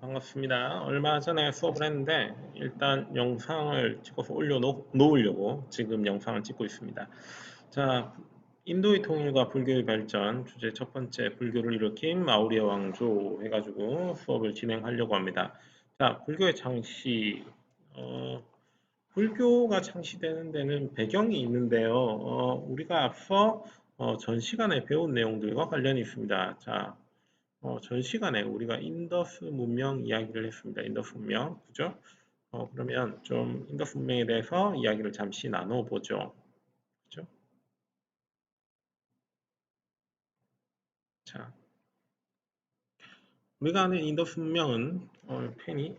반갑습니다. 얼마 전에 수업을 했는데 일단 영상을 찍어서 올려놓으려고 지금 영상을 찍고 있습니다. 자, 인도의 통일과 불교의 발전 주제 첫 번째 불교를 일으킨 마우리아 왕조 해가지고 수업을 진행하려고 합니다. 자, 불교의 창시 불교가 창시되는 데는 배경이 있는데요. 우리가 앞서 전 시간에 배운 내용들과 관련이 있습니다. 자, 전 시간에 우리가 인더스 문명 이야기를 했습니다. 인더스 문명, 그죠? 그러면 좀 인더스 문명에 대해서 이야기를 잠시 나눠보죠. 그죠? 자, 우리가 아는 인더스 문명은 펜이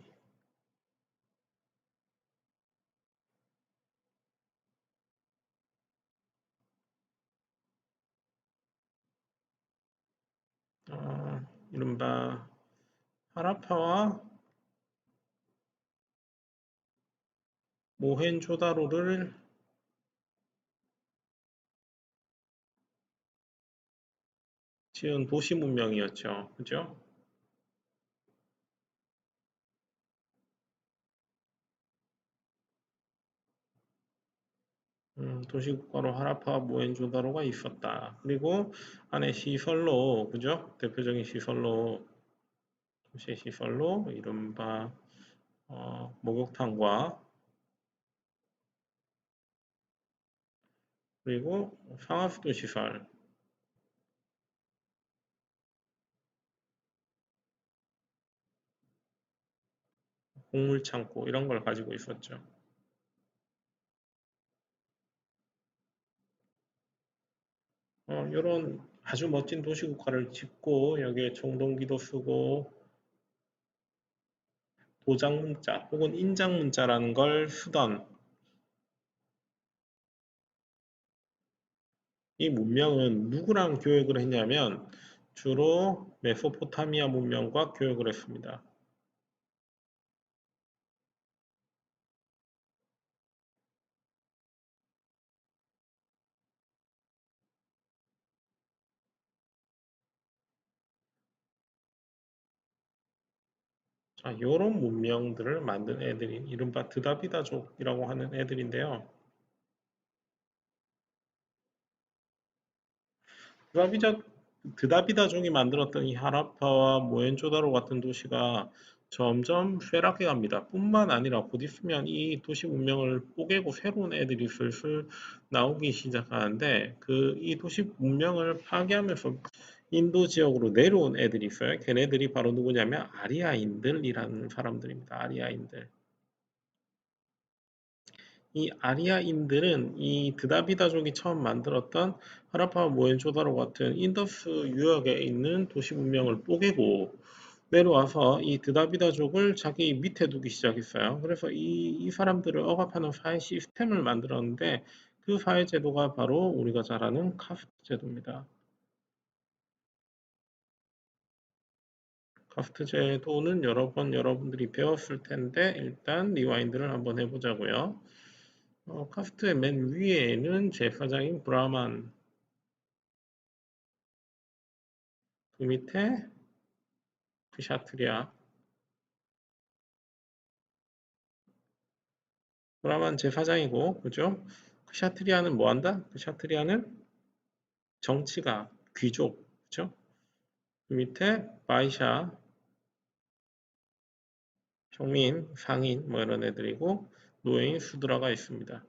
이른바 하라파와 모헨조다로를 지은 도시 문명이었죠. 그죠? 도시국가로 하라파와 모헨조다로가 있었다. 그리고 안에 시설로, 그죠? 대표적인 시설로, 도시의 시설로 이른바 목욕탕과 그리고 상하수도 시설, 곡물 창고 이런 걸 가지고 있었죠. 이런 아주 멋진 도시국가를 짓고 여기에 청동기도 쓰고 도장문자 혹은 인장문자라는 걸 쓰던 이 문명은 누구랑 교역을 했냐면 주로 메소포타미아 문명과 교역을 했습니다. 자, 이런 문명들을 만든 애들이 이른바 드다비다족이라고 하는 애들인데요. 드라비자, 드다비다족이 만들었던 이 하라파와 모헨조다로 같은 도시가 점점 쇠락해 갑니다. 뿐만 아니라 곧 있으면 이 도시 문명을 뽀개고 새로운 애들이 슬슬 나오기 시작하는데 이 도시 문명을 파괴하면서 인도 지역으로 내려온 애들이 있어요. 걔네들이 바로 누구냐면 아리아인들이라는 사람들입니다. 아리아인들. 이 아리아인들은 이 드다비다족이 처음 만들었던 하라파 모헨조다로 같은 인더스 유역에 있는 도시 문명을 뽀개고 내려와서 이 드다비다족을 자기 밑에 두기 시작했어요. 그래서 이 사람들을 억압하는 사회 시스템을 만들었는데 그 사회 제도가 바로 우리가 잘 아는 카스트 제도입니다. 카스트 제도는 여러 번 여러분들이 배웠을 텐데 일단 리와인드를 한번 해보자고요. 카스트의 맨 위에는 제사장인 브라만, 그 밑에 크샤트리아. 브라만 제사장이고, 그죠? 크샤트리아는 뭐 한다? 크샤트리아는 정치가, 귀족, 그죠? 그 밑에 바이샤, 평민, 상인, 뭐 이런 애들이고, 노예인 수드라가 있습니다.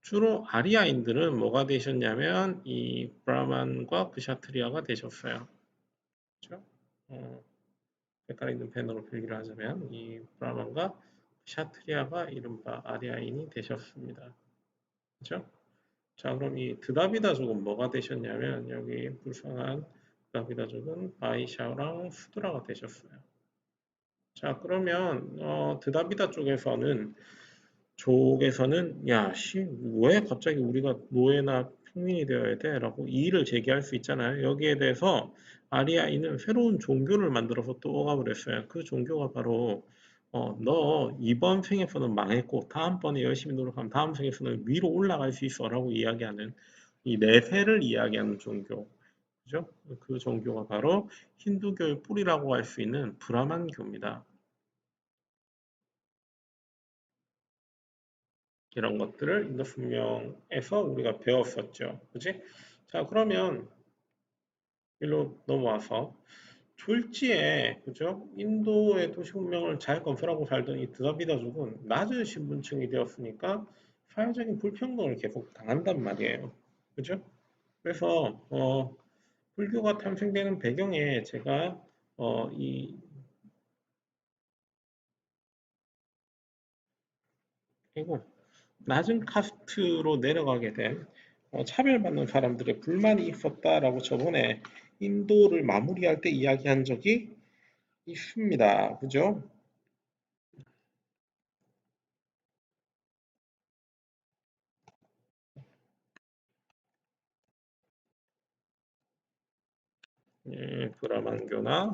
주로 아리아인들은 뭐가 되셨냐면, 이 브라만과 크샤트리아가 되셨어요. 그죠? 색깔 있는 펜으로 표기를 하자면, 이 브라만과 샤트리아가 이른바 아리아인이 되셨습니다. 그죠? 자, 그럼 이 드다비다족은 뭐가 되셨냐면 여기 불쌍한 드다비다족은 바이샤랑 수드라가 되셨어요. 자, 그러면 드다비다 쪽에서는 야, 왜 갑자기 우리가 노예나 평민이 되어야 돼? 라고 이의를 제기할 수 있잖아요. 여기에 대해서 아리아인은 새로운 종교를 만들어서 또 억압을 했어요. 그 종교가 바로 너 이번 생에서는 망했고 다음번에 열심히 노력하면 다음 생에서는 위로 올라갈 수 있어 라고 이야기하는 이 내세를 이야기하는 종교. 그죠? 그 종교가 바로 힌두교의 뿌리라고 할 수 있는 브라만교입니다. 이런 것들을 인도 문명에서 우리가 배웠었죠. 그지? 자, 그러면 일로 넘어와서 졸지에 그죠? 인도의 도시 문명을 잘 건설하고 살던 이 드라비다족은 낮은 신분층이 되었으니까 사회적인 불평등을 계속 당한단 말이에요. 그죠? 그래서 불교가 탄생되는 배경에 제가 이 그리고 낮은 카스트로 내려가게 된 차별받는 사람들의 불만이 있었다라고 저번에 인도를 마무리할 때 이야기한 적이 있습니다. 그죠? 브라만교나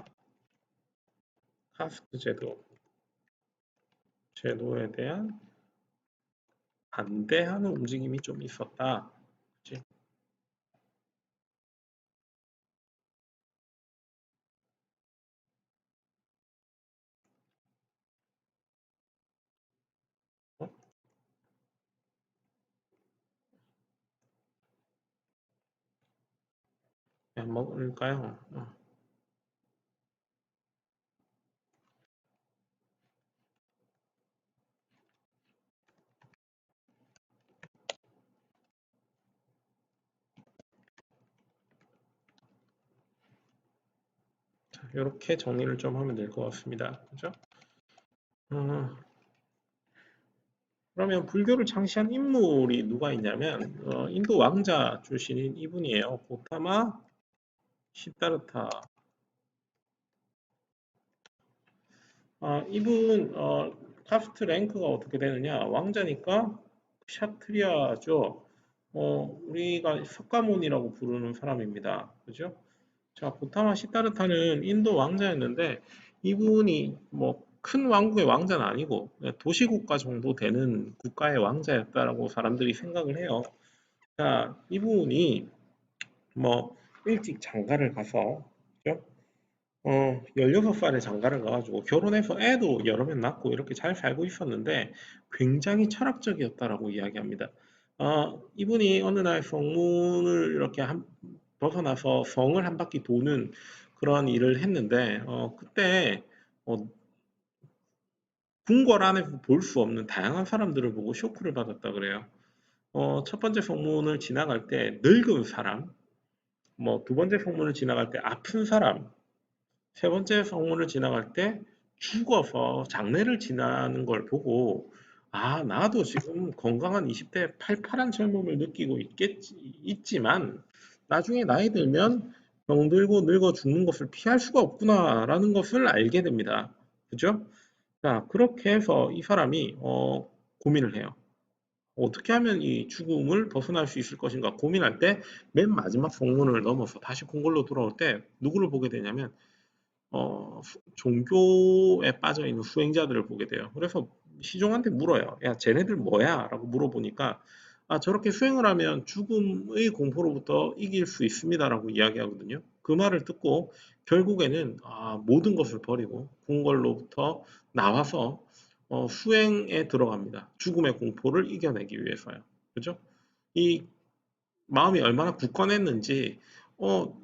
카스트 제도에 대한 반대하는 움직임이 좀 있었다. 그치? 어? 약 먹을까요? 이렇게 정리를 좀 하면 될 것 같습니다. 그죠? 어, 그러면 불교를 창시한 인물이 누가 있냐면 인도 왕자 출신인 이분이에요. 고타마 시다르타. 이분 카스트 랭크가 어떻게 되느냐? 왕자니까 샤트리아죠. 우리가 석가모니라고 부르는 사람입니다. 그죠? 자, 고타마 시다르타는 인도 왕자였는데 이분이 뭐 큰 왕국의 왕자는 아니고 도시국가 정도 되는 국가의 왕자였다라고 사람들이 생각을 해요. 자, 이분이 뭐 일찍 장가를 가서 그죠? 16살에 장가를 가가지고 결혼해서 애도 여러 명 낳고 이렇게 잘 살고 있었는데 굉장히 철학적이었다라고 이야기합니다. 이분이 어느 날 성문을 이렇게 벗어나서 성을 한 바퀴 도는 그런 일을 했는데 그때 어, 궁궐 안에서 볼 수 없는 다양한 사람들을 보고 쇼크를 받았다 그래요. 첫 번째 성문을 지나갈 때 늙은 사람, 뭐 두 번째 성문을 지나갈 때 아픈 사람, 세 번째 성문을 지나갈 때 죽어서 장례를 지나는 걸 보고 나도 지금 건강한 20대 팔팔한 젊음을 느끼고 있지만 나중에 나이 들면 병들고 늙어 죽는 것을 피할 수가 없구나라는 것을 알게 됩니다. 그죠? 자, 그렇게 해서 이 사람이 고민을 해요. 어떻게 하면 이 죽음을 벗어날 수 있을 것인가 고민할 때 맨 마지막 성문을 넘어서 다시 궁궐로 돌아올 때 누구를 보게 되냐면 종교에 빠져 있는 수행자들을 보게 돼요. 그래서 시종한테 물어요. 야, 쟤네들 뭐야? 라고 물어보니까 저렇게 수행을 하면 죽음의 공포로부터 이길 수 있습니다라고 이야기하거든요. 그 말을 듣고 결국에는 모든 것을 버리고 궁궐로부터 나와서 수행에 들어갑니다. 죽음의 공포를 이겨내기 위해서요. 그죠? 이 마음이 얼마나 굳건했는지 어,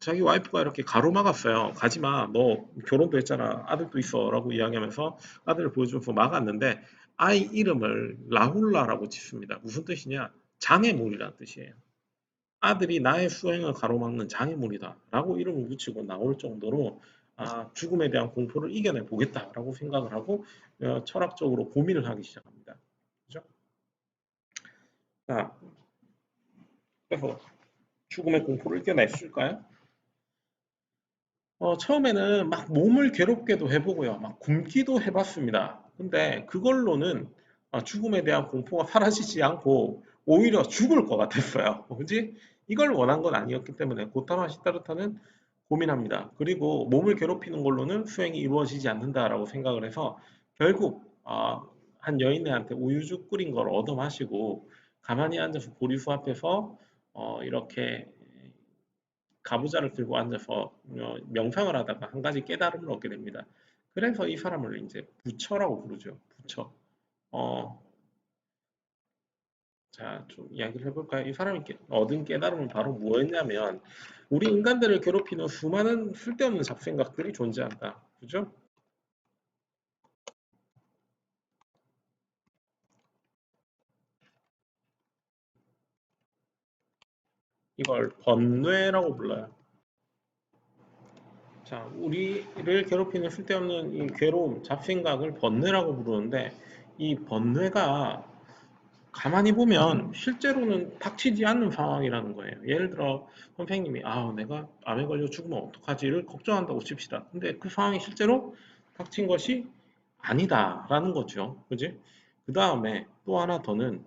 자기 와이프가 이렇게 가로막았어요. 가지 마. 너 결혼도 했잖아. 아들도 있어. 라고 이야기하면서 아들을 보여줘서 막았는데 아이 이름을 라훌라라고 짓습니다. 무슨 뜻이냐? 장애물이라는 뜻이에요. 아들이 나의 수행을 가로막는 장애물이다. 라고 이름을 붙이고 나올 정도로 죽음에 대한 공포를 이겨내 보겠다라고 생각을 하고 철학적으로 고민을 하기 시작합니다. 그죠? 자, 그래서 죽음의 공포를 이겨냈을까요? 처음에는 막 몸을 괴롭게도 해보고요. 막 굶기도 해봤습니다. 근데 그걸로는 죽음에 대한 공포가 사라지지 않고 오히려 죽을 것 같았어요. 그지? 이걸 원한 건 아니었기 때문에 고타마 시다르타는 고민합니다. 그리고 몸을 괴롭히는 걸로는 수행이 이루어지지 않는다라고 생각을 해서 결국 한 여인한테 우유죽 끓인 걸 얻어 마시고 가만히 앉아서 보리수 앞에서 이렇게 가부좌를 들고 앉아서 명상을 하다가 한 가지 깨달음을 얻게 됩니다. 그래서 이 사람을 이제 부처라고 부르죠. 부처. 어, 자, 좀 이야기를 해볼까요? 이 사람이 얻은 깨달음은 바로 뭐였냐면, 우리 인간들을 괴롭히는 수많은 쓸데없는 잡생각들이 존재한다. 그죠? 이걸 번뇌라고 불러요. 자, 우리를 괴롭히는 쓸데없는 이 괴로움, 잡생각을 번뇌라고 부르는데, 이 번뇌가 가만히 보면 실제로는 닥치지 않는 상황이라는 거예요. 예를 들어 선생님이 내가 암에 걸려 죽으면 어떡하지를 걱정한다고 칩시다. 근데 그 상황이 실제로 닥친 것이 아니다라는 거죠. 그지? 그 다음에 또 하나 더는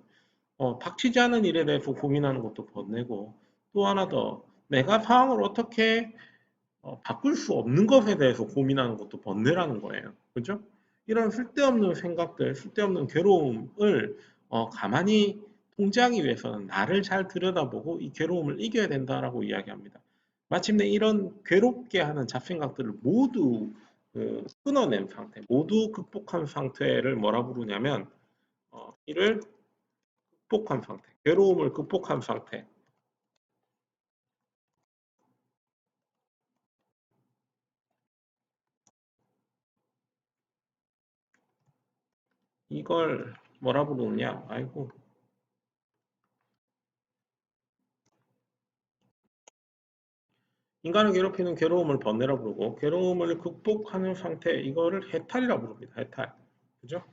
닥치지 않은 일에 대해서 고민하는 것도 번뇌고, 또 하나 더 내가 상황을 어떻게 바꿀 수 없는 것에 대해서 고민하는 것도 번뇌라는 거예요. 그죠? 이런 쓸데없는 생각들, 쓸데없는 괴로움을 가만히 통제하기 위해서는 나를 잘 들여다보고 이 괴로움을 이겨야 된다라고 이야기합니다. 마침내 이런 괴롭게 하는 잡생각들을 모두 끊어낸 상태, 모두 극복한 상태를 뭐라 부르냐면 이를 극복한 상태, 괴로움을 극복한 상태. 이걸 뭐라 부르느냐? 아이고, 인간을 괴롭히는 괴로움을 번뇌라 부르고, 괴로움을 극복하는 상태, 이거를 해탈이라 부릅니다. 해탈. 그죠?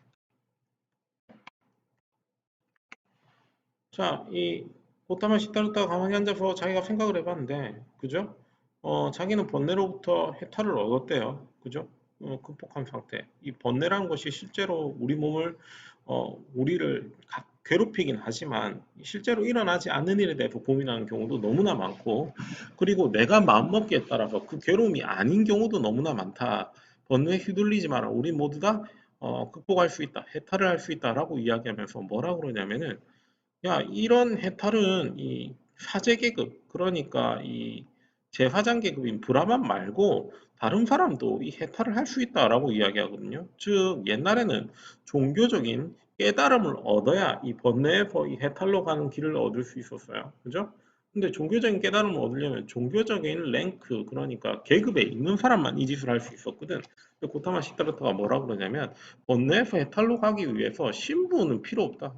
자, 이 고타마 시타르타가 가만히 앉아서 자기가 생각을 해봤는데, 그죠? 자기는 번뇌로부터 해탈을 얻었대요. 그죠? 극복한 상태. 이 번뇌라는 것이 실제로 우리 몸을, 우리를 괴롭히긴 하지만, 실제로 일어나지 않는 일에 대해서 고민하는 경우도 너무나 많고, 그리고 내가 마음먹기에 따라서 그 괴로움이 아닌 경우도 너무나 많다. 번뇌에 휘둘리지 마라. 우리 모두 다 극복할 수 있다. 해탈을 할 수 있다라고 이야기하면서 뭐라 그러냐면은, 야, 이런 해탈은 이 사제 계급, 그러니까 이 제사장 계급인 브라만 말고 다른 사람도 이 해탈을 할 수 있다라고 이야기하거든요. 즉, 옛날에는 종교적인 깨달음을 얻어야 이 번뇌에서 이 해탈로 가는 길을 얻을 수 있었어요. 그죠? 근데 종교적인 깨달음을 얻으려면 종교적인 랭크, 그러니까 계급에 있는 사람만 이 짓을 할 수 있었거든. 근데 고타마 시타르타가 뭐라 그러냐면, 번뇌에서 해탈로 가기 위해서 신부는 필요 없다.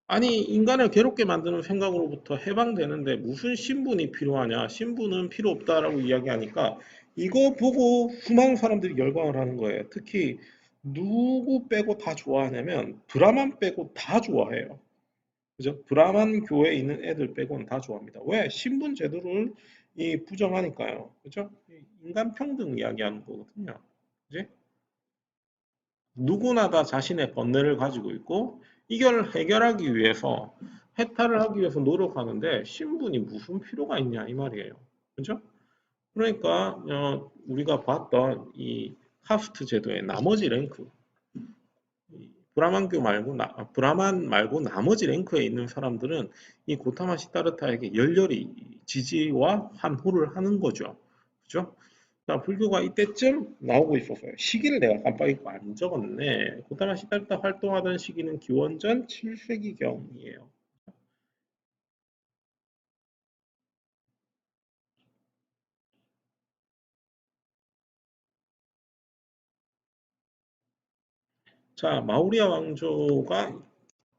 아니, 인간을 괴롭게 만드는 생각으로부터 해방되는데 무슨 신분이 필요하냐? 신분은 필요 없다라고 이야기하니까 이거 보고 수많은 사람들이 열광을 하는 거예요. 특히 누구 빼고 다 좋아하냐면 브라만 빼고 다 좋아해요. 그죠? 브라만 교회에 있는 애들 빼고는 다 좋아합니다. 왜? 신분 제도를 부정하니까요. 그죠? 인간 평등 이야기하는 거거든요. 그지? 누구나 다 자신의 번뇌를 가지고 있고 이걸 해결하기 위해서 해탈을 하기 위해서 노력하는데 신분이 무슨 필요가 있냐 이 말이에요. 그죠? 그러니까 우리가 봤던 이 카스트 제도의 나머지 랭크, 브라만교 말고 브라만 말고 나머지 랭크에 있는 사람들은 이 고타마 시타르타에게 열렬히 지지와 환호를 하는 거죠. 그죠? 자, 불교가 이때쯤 나오고 있었어요. 시기를 내가 깜빡 잊고 안 적었네. 고타마 시달타 활동하던 시기는 기원전 7세기경이에요. 자, 마우리아 왕조가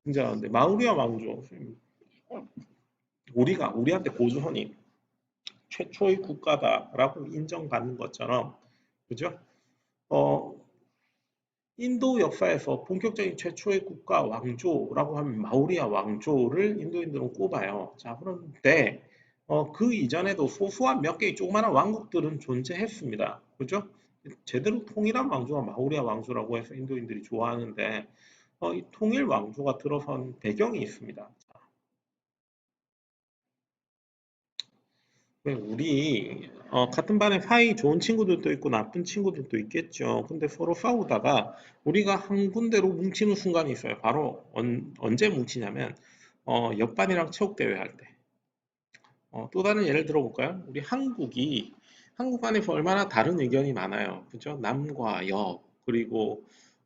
등장하는데, 마우리아 왕조, 우리한테 고조선이 최초의 국가다라고 인정받는 것처럼, 그죠? 어, 인도 역사에서 본격적인 최초의 국가 왕조라고 하면 마우리아 왕조를 인도인들은 꼽아요. 자, 그런데 그 이전에도 소소한 몇 개의 조그마한 왕국들은 존재했습니다. 그죠? 제대로 통일한 왕조가 마우리아 왕조라고 해서 인도인들이 좋아하는데 이 통일 왕조가 들어선 배경이 있습니다. 왜 우리 같은 반에 사이 좋은 친구들도 있고 나쁜 친구들도 있겠죠. 근데 서로 싸우다가 우리가 한 군데로 뭉치는 순간이 있어요. 바로 언제 뭉치냐면 옆반이랑 체육대회 할 때. 또 다른 예를 들어볼까요? 우리 한국 안에서 얼마나 다른 의견이 많아요. 그죠? 남과 여, 그리고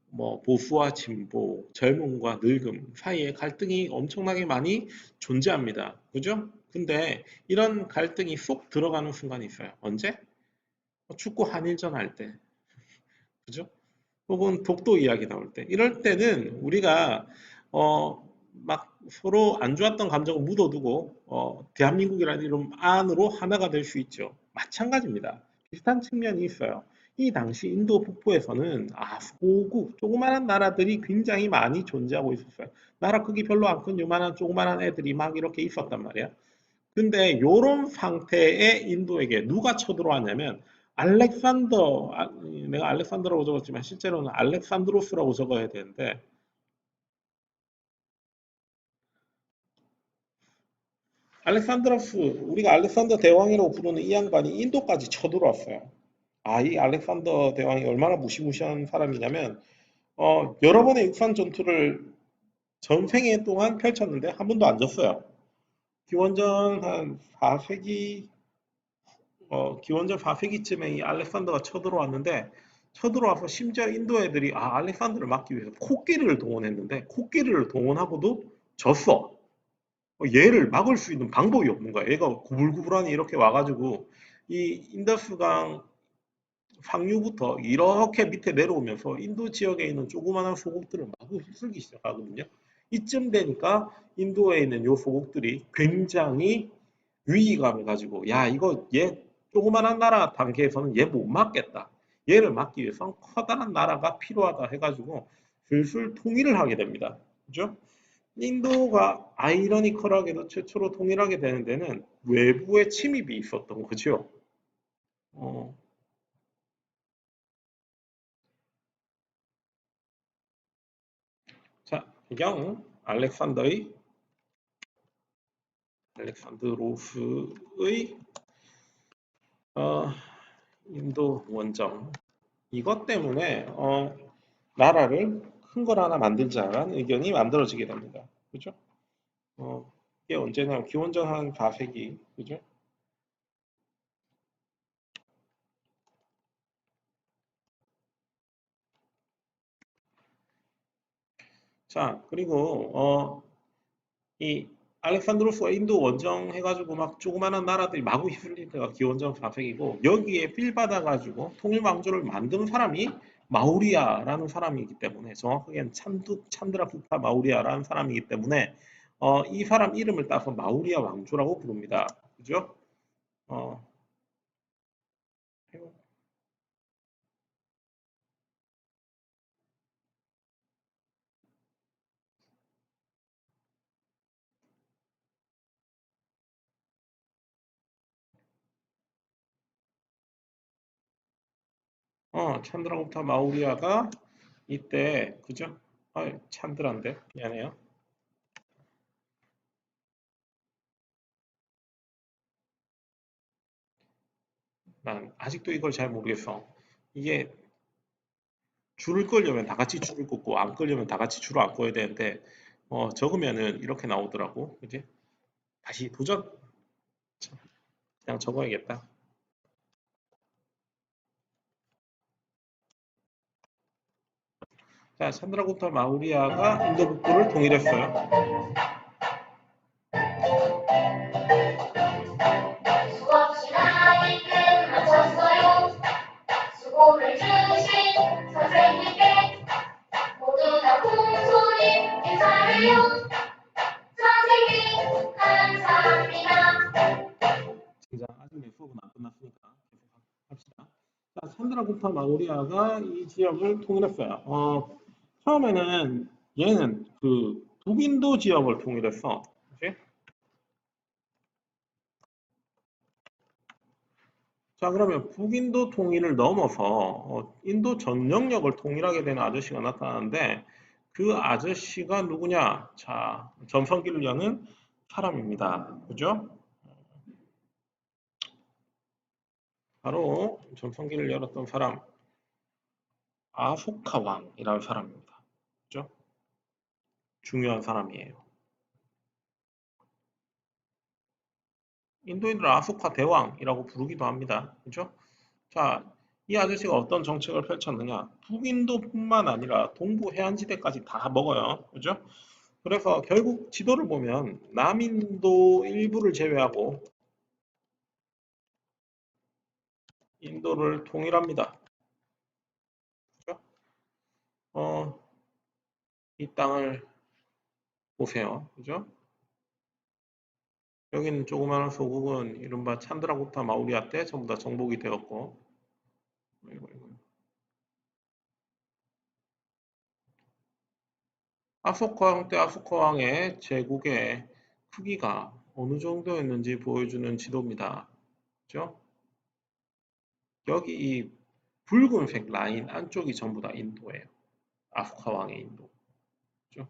뭐 보수와 진보, 젊음과 늙음 사이에 갈등이 엄청나게 많이 존재합니다. 그죠? 근데 이런 갈등이 쏙 들어가는 순간이 있어요. 언제? 축구 한일전 할 때. 그죠? 혹은 독도 이야기 나올 때. 이럴 때는 우리가 막 서로 안 좋았던 감정을 묻어두고 대한민국이라는 이름 안으로 하나가 될 수 있죠. 마찬가지입니다. 비슷한 측면이 있어요. 이 당시 인도 북부에서는 소국, 조그마한 나라들이 굉장히 많이 존재하고 있었어요. 나라 크기 별로 안 큰 요만한 조그마한 애들이 막 이렇게 있었단 말이야. 근데 요런 상태의 인도에게 누가 쳐들어왔냐면 내가 알렉산더라고 적었지만 실제로는 알렉산드로스라고 적어야 되는데 우리가 알렉산더 대왕이라고 부르는 이 양반이 인도까지 쳐들어왔어요. 이 알렉산더 대왕이 얼마나 무시무시한 사람이냐면 여러 번의 육상 전투를 전생애 동안 펼쳤는데 한 번도 안 졌어요. 기원전 한 4세기 기원전 4세기쯤에 이 알렉산더가 쳐들어왔는데 쳐들어와서 심지어 인도 애들이 알렉산더를 막기 위해서 코끼리를 동원했는데 코끼리를 동원하고도 졌어. 얘를 막을 수 있는 방법이 없는 거야. 얘가 구불구불하니 이렇게 와가지고 이 인더스강 상류부터 이렇게 밑에 내려오면서 인도 지역에 있는 조그마한 소국들을 마구 휩쓸기 시작하거든요. 이쯤 되니까 인도에 있는 요 소국들이 굉장히 위기감을 가지고 이거 얘 조그만한 나라 단계에서는 얘 못 막겠다. 얘를 막기 위해서 커다란 나라가 필요하다 해가지고 슬슬 통일을 하게 됩니다. 그죠? 인도가 아이러니컬하게도 최초로 통일하게 되는 데는 외부의 침입이 있었던 거죠. 어, 자, 배경 알렉산드로스의 어, 인도 원정 이것 때문에 나라를 큰 걸 하나 만들자라는 의견이 만들어지게 됩니다. 그죠? 이게 언제냐? 기원전 한 4세기, 그죠? 자, 그리고 이 알렉산드로스가 인도 원정 해가지고 막 조그마한 나라들이 마구 휩쓸릴 때가 기원전 4세기고 여기에 필 받아가지고 통일 왕조를 만든 사람이 마우리아라는 사람이기 때문에 정확하게는 찬드라쿠타 마우리아라는 사람이기 때문에 이 사람 이름을 따서 마우리아 왕조라고 부릅니다. 그죠? 어, 찬드라구타 마우리아가 이때 그죠? 찬드라인데 미안해요. 난 아직도 이걸 잘 모르겠어. 이게 줄을 끌려면 다 같이 줄을 긋고 안 끌려면 다 같이 줄을 안 꺼야 되는데 적으면은 이렇게 나오더라고. 그지? 다시 도전. 참, 그냥 적어야겠다. 자, 찬드라구타 마우리아가 인도 북부를 통일했어요. 수없이 나이를 마쳤어요. 수고를 주신 선생님께 모두 다 공손히 인사해요. 선생님 감사합니다. 진짜 아직 내 수업은 안 끝났으니까 계속 합시다. 자, 찬드라구타 마우리아가 이 지역을 통일했어요. 처음에는 얘는 그 북인도 지역을 통일했어. 그치? 자, 그러면 북인도 통일을 넘어서 인도 전 영역을 통일하게 되는 아저씨가 나타나는데 그 아저씨가 누구냐? 자, 전성기를 여는 사람입니다. 그죠? 바로 전성기를 열었던 사람, 아소카 왕이라는 사람입니다. 그죠? 중요한 사람이에요. 인도인들 아소카 대왕이라고 부르기도 합니다. 그죠? 자, 이 아저씨가 어떤 정책을 펼쳤느냐? 북인도뿐만 아니라 동부 해안지대까지 다 먹어요. 그죠? 그래서 결국 지도를 보면 남인도 일부를 제외하고 인도를 통일합니다. 그죠? 어, 이 땅을 보세요. 그죠? 여기는 조그마한 소국은 이른바 찬드라구타 마우리아 때 전부 다 정복이 되었고, 아이고, 아이고. 아소카 왕 때 아소카 왕의 제국의 크기가 어느 정도였는지 보여주는 지도입니다. 그죠? 여기 이 붉은색 라인 안쪽이 전부 다 인도예요. 아소카 왕의 인도. 그죠?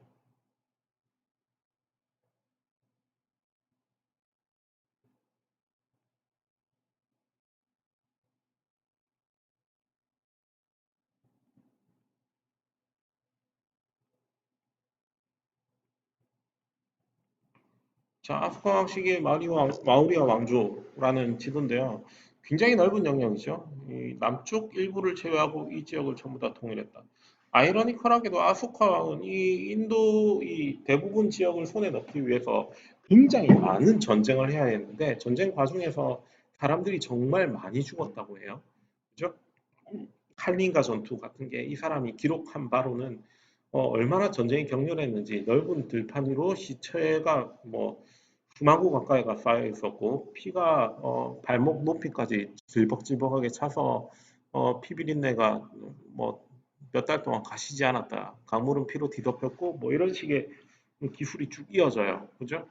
자, 아프간 왕실의 마우리아 왕조라는 지도인데요. 굉장히 넓은 영역이죠. 이 남쪽 일부를 제외하고 이 지역을 전부 다 통일했다. 아이러니컬하게도 아소카 왕은 이 인도 이 대부분 지역을 손에 넣기 위해서 굉장히 많은 전쟁을 해야 했는데 전쟁 과정에서 사람들이 정말 많이 죽었다고 해요. 그죠? 칼린가 전투 같은 게 이 사람이 기록한 바로는 얼마나 전쟁이 격렬했는지 넓은 들판 위로 시체가 뭐 수만 구 가까이가 쌓여 있었고 피가 발목 높이까지 질벅질벅하게 차서 피비린내가 뭐 몇 달 동안 가시지 않았다. 강물은 피로 뒤덮였고 뭐 이런 식의 기술이 쭉 이어져요. 그죠?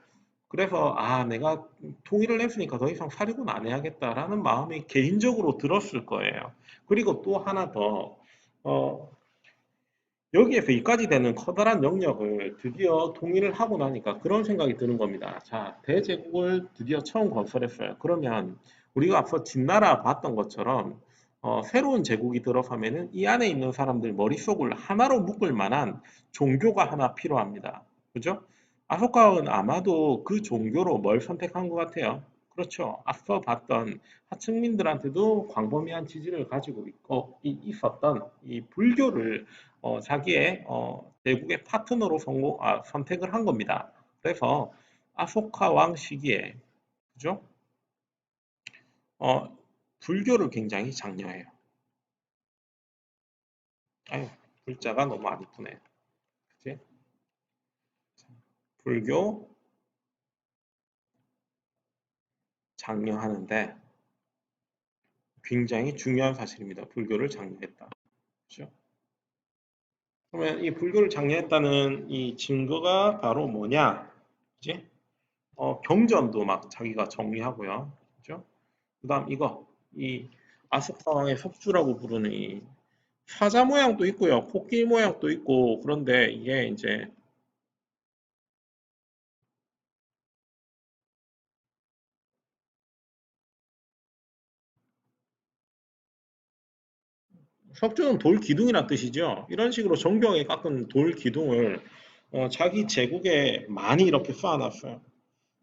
그래서 아 내가 통일을 했으니까 더 이상 사륙은 안 해야겠다라는 마음이 개인적으로 들었을 거예요. 그리고 또 하나 더 어, 여기에서 이까지 되는 커다란 영역을 드디어 통일을 하고 나니까 그런 생각이 드는 겁니다. 자, 대제국을 드디어 처음 건설했어요. 그러면 우리가 앞서 진나라 봤던 것처럼 새로운 제국이 들어서면은 이 안에 있는 사람들 머릿속을 하나로 묶을 만한 종교가 하나 필요합니다. 그죠? 아소카는 아마도 그 종교로 뭘 선택한 것 같아요. 그렇죠. 앞서 봤던 하층민들한테도 광범위한 지지를 가지고 있었던 이 불교를 자기의 대국의 파트너로 선택을 한 겁니다. 그래서 아소카 왕 시기에 그죠? 어, 불교를 굉장히 장려해요. 아유, 글자가 너무 안 이쁘네. 그치? 불교 장려하는데 굉장히 중요한 사실입니다. 불교를 장려했다. 그죠? 그러면 이 불교를 장려했다는 이 증거가 바로 뭐냐? 그지? 경전도 막 자기가 정리하고요. 그죠? 그다음 이거 이 아스카왕의 석주라고 부르는 이 사자 모양도 있고요. 코끼리 모양도 있고 그런데 이게 이제 석주는 돌 기둥이란 뜻이죠. 이런 식으로 정교하게 깎은 돌 기둥을 자기 제국에 많이 이렇게 쌓아놨어요.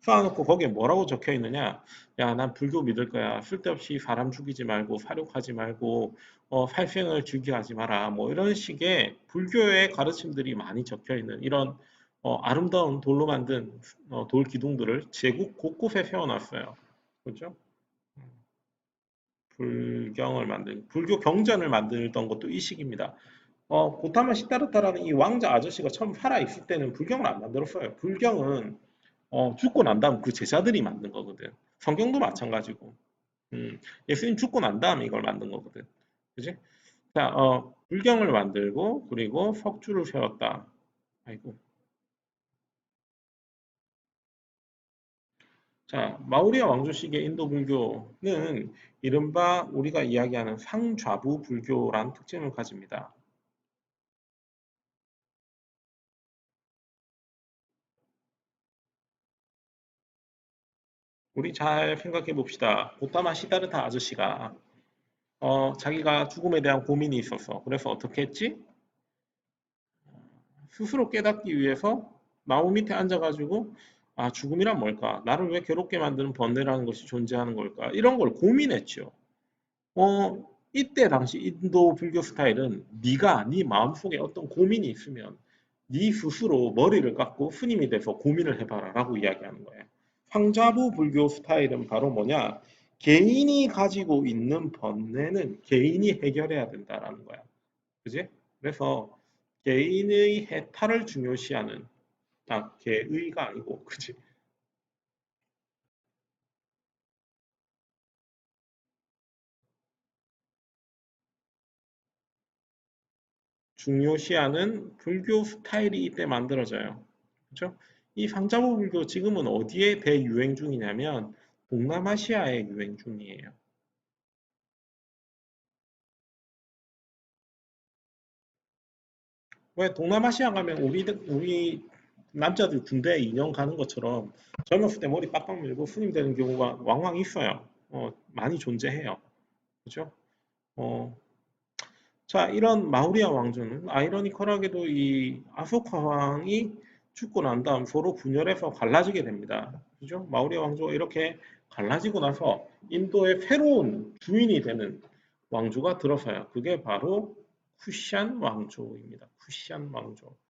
쌓아놓고 거기에 뭐라고 적혀 있느냐? 야, 난 불교 믿을 거야. 쓸데없이 사람 죽이지 말고 사륙하지 말고 살생을 즐겨하지 마라. 뭐 이런 식의 불교의 가르침들이 많이 적혀 있는 이런 아름다운 돌로 만든 돌 기둥들을 제국 곳곳에 세워놨어요. 그렇죠? 불교 경전을 만들던 것도 이 시기입니다. 고타마 시타르타라는 이 왕자 아저씨가 처음 살아있을 때는 불경을 안 만들었어요. 불경은 죽고 난 다음 그 제자들이 만든 거거든. 성경도 마찬가지고. 예수님 죽고 난 다음에 이걸 만든 거거든. 그지? 자, 불경을 만들고, 그리고 석주를 세웠다. 아이고. 자, 마우리아 왕조 시기의 인도 불교는 이른바 우리가 이야기하는 상좌부 불교라는 특징을 가집니다. 우리 잘 생각해 봅시다. 고타마 시다르타 아저씨가 자기가 죽음에 대한 고민이 있었어. 그래서 어떻게 했지? 스스로 깨닫기 위해서 나무 밑에 앉아가지고 아, 죽음이란 뭘까? 나를 왜 괴롭게 만드는 번뇌라는 것이 존재하는 걸까? 이런 걸 고민했죠. 이때 당시 인도 불교 스타일은 네 마음속에 어떤 고민이 있으면 네 스스로 머리를 깎고 스님이 돼서 고민을 해봐라 라고 이야기하는 거예요. 황자부 불교 스타일은 바로 뭐냐? 개인이 가지고 있는 번뇌는 개인이 해결해야 된다라는 거야. 그지? 그래서 개인의 해탈을 중요시하는, 개의가 아니고, 그지? 중요시하는 불교 스타일이 이때 만들어져요. 그렇죠? 이 상자부 불교 지금은 어디에 대유행 중이냐면 동남아시아에 유행 중이에요. 왜 동남아시아 가면 우리 남자들 군대 2년 가는 것처럼 젊었을 때 머리 빡빡 밀고 스님 되는 경우가 왕왕 있어요. 많이 존재해요. 그죠? 어, 자, 이런 마우리아 왕조는 아이러니컬하게도 이 아소카 왕이 죽고 난 다음 서로 분열해서 갈라지게 됩니다. 그죠? 마우리아 왕조가 이렇게 갈라지고 나서 인도의 새로운 주인이 되는 왕조가 들어서요. 그게 바로 쿠시안 왕조입니다. 쿠시안 왕조.